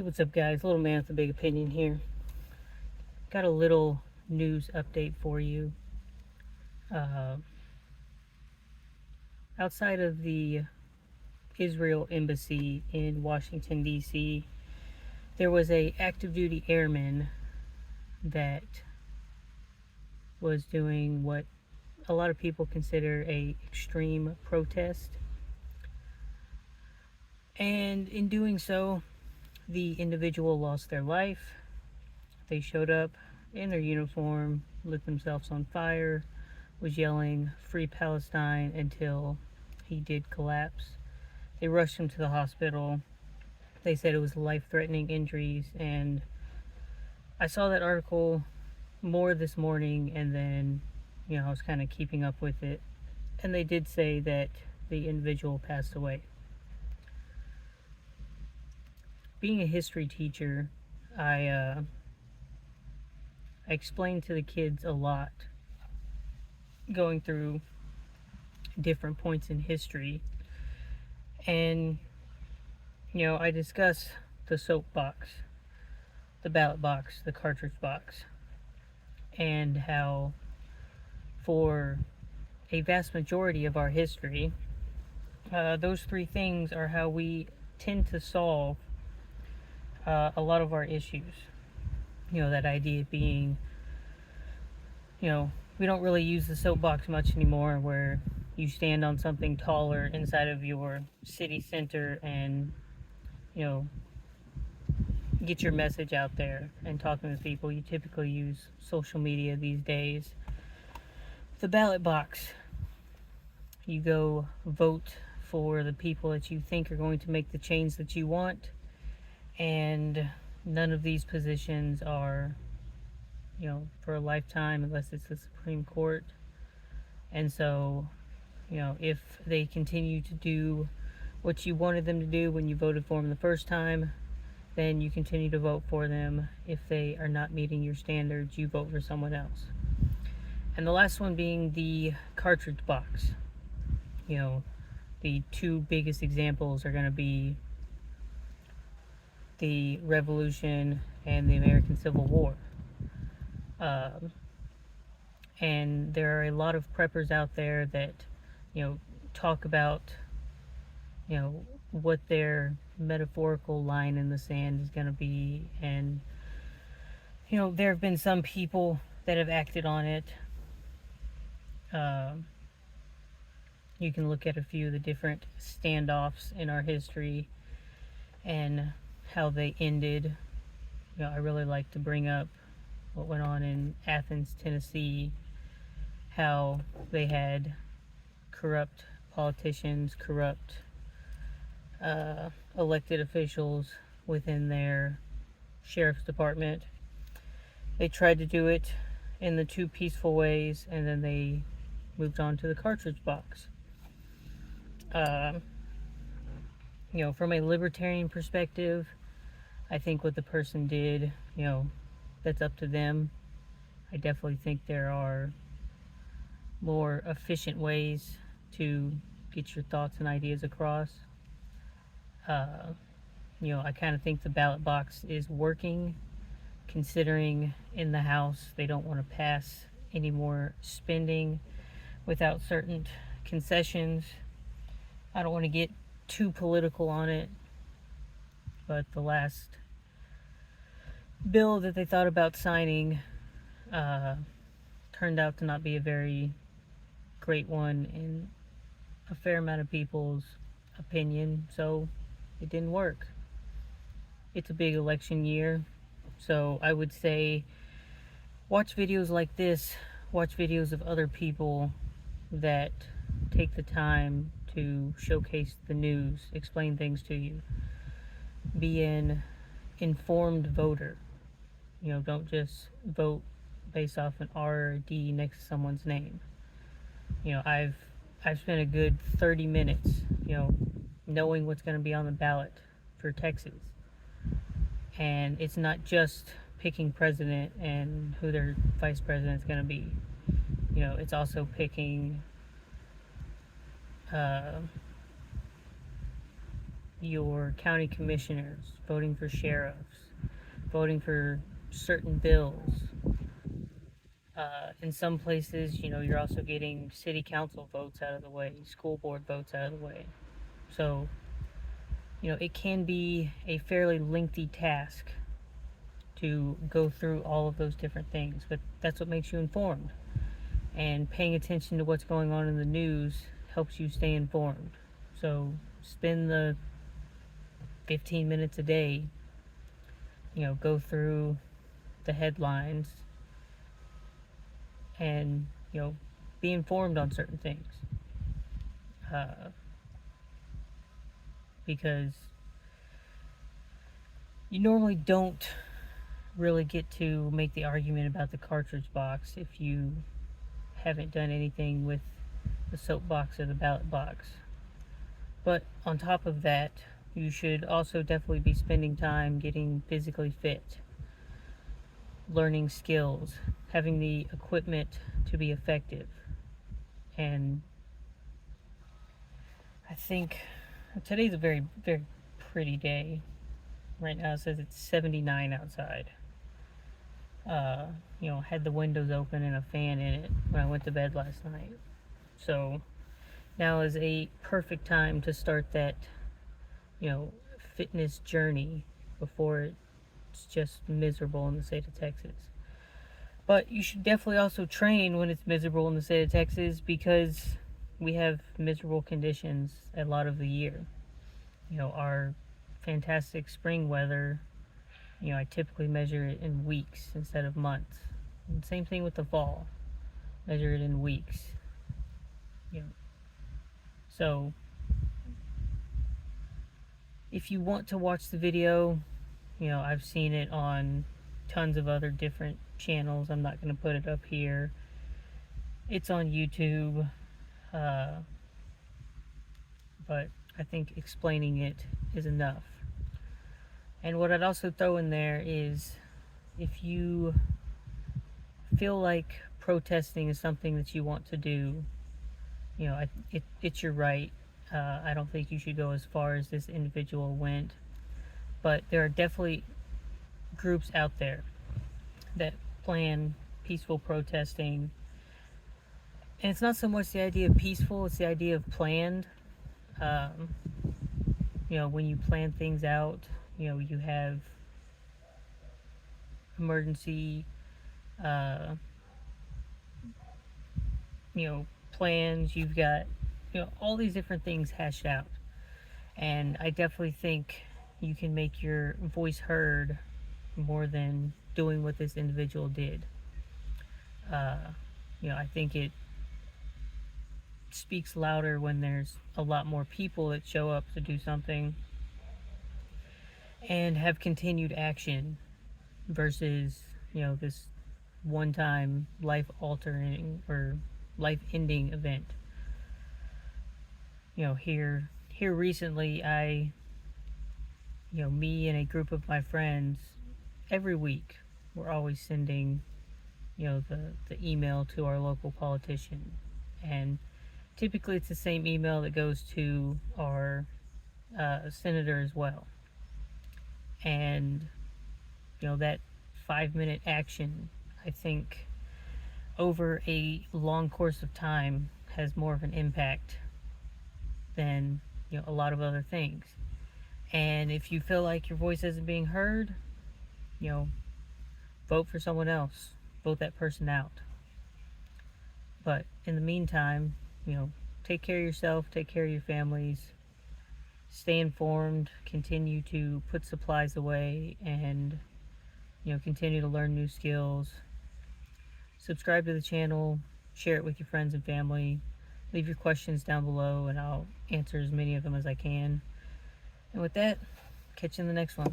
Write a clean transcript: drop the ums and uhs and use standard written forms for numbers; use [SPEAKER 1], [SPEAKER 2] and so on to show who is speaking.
[SPEAKER 1] Hey, what's up, guys? Little man with a big opinion here. Got a little news update for you. Uh, Outside of the Israel embassy in Washington, D.C., there was a active duty airman that was doing what a lot of people consider a extreme protest. And in doing so, the individual lost their life. They showed up in their uniform, lit themselves on fire, was yelling "Free Palestine" until he did collapse. They rushed him to the hospital. They said it was life-threatening injuries, and I saw that article more this morning, and then, I was kind of keeping up with it, and they did say that the individual passed away. Being a history teacher, I explained to the kids a lot going through different points in history, and I discuss the soapbox, the ballot box, the cartridge box, and how for a vast majority of our history, those three things are how we tend to solve a lot of our issues. That idea being, we don't really use the soapbox much anymore, where you stand on something taller inside of your city center and, get your message out there and talking to people. You typically use social media these days. The ballot box, you go vote for the people that you think are going to make the change that you want, and none of these positions are, for a lifetime unless it's the Supreme Court. And so, if they continue to do what you wanted them to do when you voted for them the first time, then you continue to vote for them. If they are not meeting your standards, you vote for someone else. And the last one being the cartridge box. The two biggest examples are going to be the Revolution and the American Civil War. And there are a lot of preppers out there that, talk about, what their metaphorical line in the sand is going to be. And, there have been some people that have acted on it. You can look at a few of the different standoffs in our history and how they ended. I really like to bring up what went on in Athens, Tennessee, how they had corrupt politicians, corrupt elected officials within their sheriff's department. They tried to do it in the two peaceful ways, and then they moved on to the cartridge box. From a libertarian perspective, I think what the person did, that's up to them. I definitely think there are more efficient ways to get your thoughts and ideas across. I kind of think the ballot box is working, considering in the House they don't want to pass any more spending without certain concessions. I don't want to get too political on it, but the last bill that they thought about signing turned out to not be a very great one in a fair amount of people's opinion, so it didn't work. It's a big election year, so I would say watch videos like this, watch videos of other people that take the time to showcase the news, explain things to you. Be an informed voter. Don't just vote based off an R or a D next to someone's name. I've spent a good 30 minutes, knowing what's going to be on the ballot for Texas. And it's not just picking president and who their vice president is going to be. It's also picking your county commissioners, voting for sheriffs, voting for certain bills. In some places, you're also getting city council votes out of the way, school board votes out of the way. So, it can be a fairly lengthy task to go through all of those different things, but that's what makes you informed. And paying attention to what's going on in the news helps you stay informed. So, spend the 15 minutes a day, go through the headlines and, be informed on certain things. Because you normally don't really get to make the argument about the cartridge box if you haven't done anything with the soapbox or the ballot box. But on top of that, you should also definitely be spending time getting physically fit, learning skills, having the equipment to be effective. And I think today's a very, very pretty day. Right now it says it's 79 outside. Had the windows open and a fan in it when I went to bed last night. So now is a perfect time to start that, fitness journey before it's just miserable in the state of Texas. But you should definitely also train when it's miserable in the state of Texas, because we have miserable conditions a lot of the year. Our fantastic spring weather, I typically measure it in weeks instead of months. And same thing with the fall. Measure it in weeks. So if you want to watch the video, I've seen it on tons of other different channels. I'm not going to put it up here. It's on YouTube. But I think explaining it is enough. And what I'd also throw in there is, if you feel like protesting is something that you want to do, it's your right. I don't think you should go as far as this individual went, but there are definitely groups out there that plan peaceful protesting. And it's not so much the idea of peaceful, it's the idea of planned. When you plan things out, you have emergency, plans, you've got, all these different things hashed out. And I definitely think you can make your voice heard more than doing what this individual did. I think it speaks louder when there's a lot more people that show up to do something and have continued action versus, this one-time life-altering or life-ending event. Here recently, me and a group of my friends, every week, we're always sending, the email to our local politician. And typically it's the same email that goes to our senator as well. And, that 5-minute action, I think, over a long course of time has more of an impact than, a lot of other things. And if you feel like your voice isn't being heard, vote for someone else. Vote that person out. But in the meantime, take care of yourself, take care of your families, stay informed, continue to put supplies away, and, continue to learn new skills. Subscribe to the channel, share it with your friends and family. Leave your questions down below and I'll answer as many of them as I can. And with that, catch you in the next one.